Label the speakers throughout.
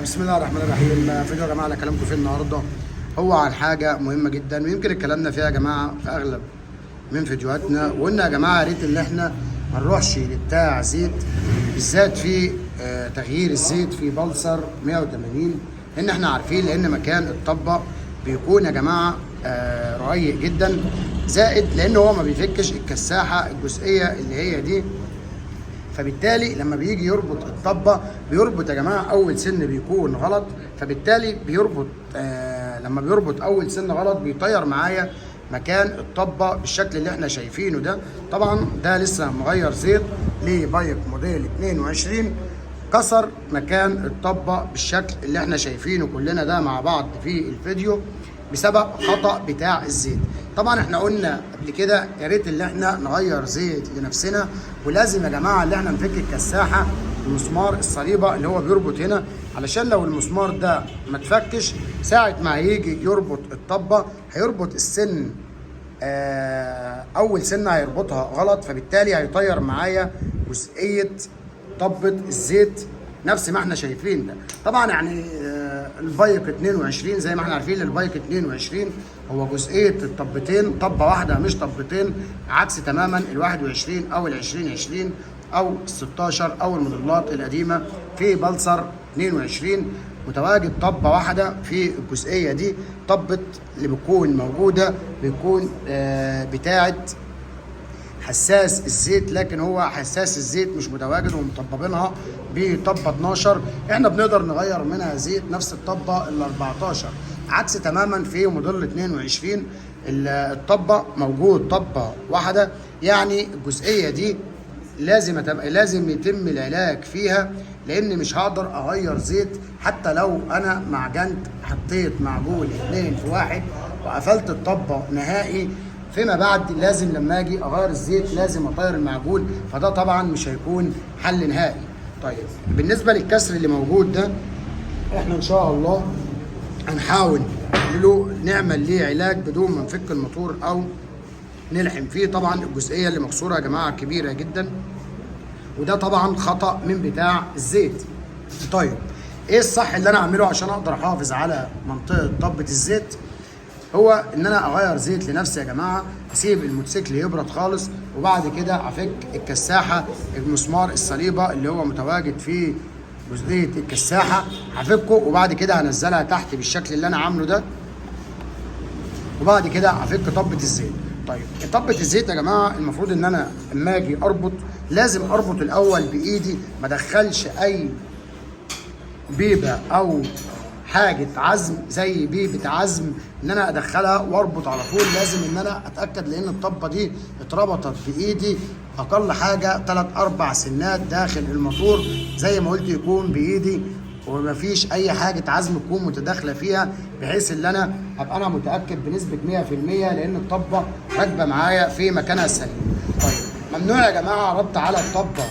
Speaker 1: بسم الله الرحمن الرحيم. فيديو يا جماعه اللي كلامكم فيه النهارده هو عن حاجه مهمه جدا، ويمكن اتكلمنا فيها يا جماعه في اغلب من فيديوهاتنا، وقلنا يا جماعه يا ريت ان احنا ما نروحش لبتاع زيت بالذات في تغيير الزيت في بلسر 180، لان احنا عارفين لان مكان الطبه بيكون يا جماعه رقيق جدا، زائد لان هو ما بيفكش الكساحه الجزئيه اللي هي دي، فبالتالي لما بيجي يربط الطبه بيربط يا جماعه اول سن بيكون غلط، فبالتالي بيربط لما بيربط اول سن غلط بيطير معايا مكان الطبه بالشكل اللي احنا شايفينه ده. طبعا ده لسه مغير زيت لبايك موديل 22، كسر مكان الطبه بالشكل اللي احنا شايفينه كلنا ده مع بعض في الفيديو بسبب خطأ بتاع الزيت. طبعا احنا قلنا قبل كده يا ريت ان احنا نغير زيت لنفسنا، ولازم يا جماعه ان احنا نفك الكساحه المسمار الصليبه اللي هو بيربط هنا، علشان لو المسمار ده ما اتفكش ساعه ما هيجي يربط الطبه هيربط السن اول سنه هيربطها غلط، فبالتالي هيطير معايا جزئيه طبه الزيت نفس ما احنا شايفين ده. طبعا يعني البايك 22 زي ما احنا عارفين البايك 22 هو جزئيه الطبتين، طبه واحده مش طبتين، عكس تماما ال 21 او ال 2020 او ال 16 او الموديلات القديمه في بلسر 22 متواجد طبه واحده في الجزئيه دي. طبه اللي بتكون موجوده بيكون بتاعه حساس الزيت، لكن هو حساس الزيت مش متواجد ومطببينها بطبه 12، احنا بنقدر نغير منها زيت نفس الطبه ال 14، عكس تماما في موديل 22 الطبه موجود طبه واحده. يعني الجزئيه دي لازم يتم العلاج فيها، لان مش هقدر اغير زيت حتى لو انا معجنت حطيت معجون 2 في 1 وقفلت الطبه نهائي، فيما بعد لازم لما اجي اغير الزيت لازم اطير المعجون، فده طبعا مش هيكون حل نهائي. طيب بالنسبه للكسر اللي موجود ده احنا ان شاء الله هنحاول نعمل ليه علاج بدون ما نفك الموتور او نلحم فيه. طبعا الجزئيه اللي مكسوره يا جماعه كبيره جدا، وده طبعا خطا من بتاع الزيت. طيب ايه الصح اللي انا اعمله عشان اقدر احافظ على منطقه طبه الزيت؟ هو ان انا اغير زيت لنفسي يا جماعه، اسيب الموتوسيكل يبرد خالص، وبعد كده افك الكساحه المسمار الصليبه اللي هو متواجد في جزئيه الكساحه، هفكه وبعد كده هنزلها تحت بالشكل اللي انا عامله ده، وبعد كده هفك طبه الزيت. طيب طبه الزيت يا جماعه المفروض ان انا اما اجي اربط لازم اربط الاول بايدي، ما ادخلش اي بيبه او حاجه عزم زي بيبه عزم ان انا ادخلها واربط على طول، لازم ان انا اتاكد لان الطبه دي اتربطت بايدي اقل حاجه 3-4 سنات داخل الموتور زي ما قلت يكون بايدي، ومفيش اي حاجه عزم تكون متداخله فيها، بحيث ان انا ابقى انا متاكد بنسبه 100% لان الطبه راكبه معايا في مكانها السليم. طيب ممنوع يا جماعه ربط على الطبه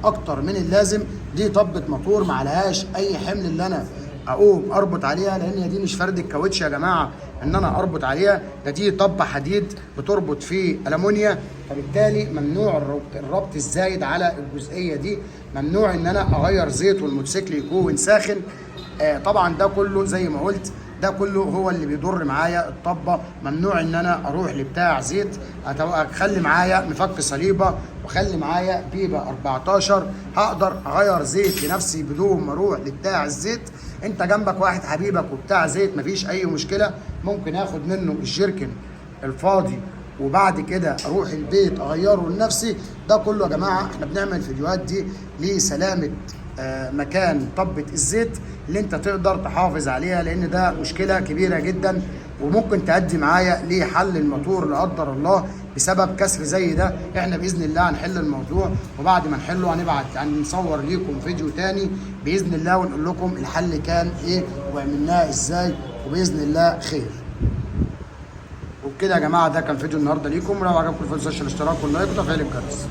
Speaker 1: اكتر من اللازم، دي طبه موتور ما عليهاش اي حمل اللي انا اقوم اربط عليها، لان دي مش فرد الكاوتش يا جماعه ان انا اربط عليها، ده دي طبه حديد بتربط في المونيا، فبالتالي ممنوع الربط الزايد على الجزئيه دي، ممنوع ان انا اغير زيت والموتوسيكل يكون ساخن. طبعا ده كله زي ما قلت ده كله هو اللي بيضر معايا الطبه، ممنوع ان انا اروح لبتاع زيت، اخلي معايا مفك صليبه واخلي معايا بيبه 14 هقدر اغير زيت لنفسي بدون ما اروح لبتاع الزيت. انت جنبك واحد حبيبك وبتاع زيت مفيش اي مشكله، ممكن اخد منه الجيركن الفاضي وبعد كده اروح البيت اغيره لنفسي. ده كله يا جماعه احنا بنعمل فيديوهات دي لسلامه مكان طبه الزيت اللي انت تقدر تحافظ عليها، لان ده مشكله كبيره جدا وممكن تؤدي معايا لحل الموتور لا قدر الله بسبب كسر زي ده. احنا باذن الله هنحل الموضوع، وبعد ما نحله هنصور ليكم فيديو تاني باذن الله ونقول لكم الحل كان ايه وعملناه ازاي، وباذن الله خير. وبكده يا جماعه ده كان فيديو النهارده ليكم، ولو عجبكم الفيديو ما تنسوش الاشتراك واللايك وتفعيل الجرس.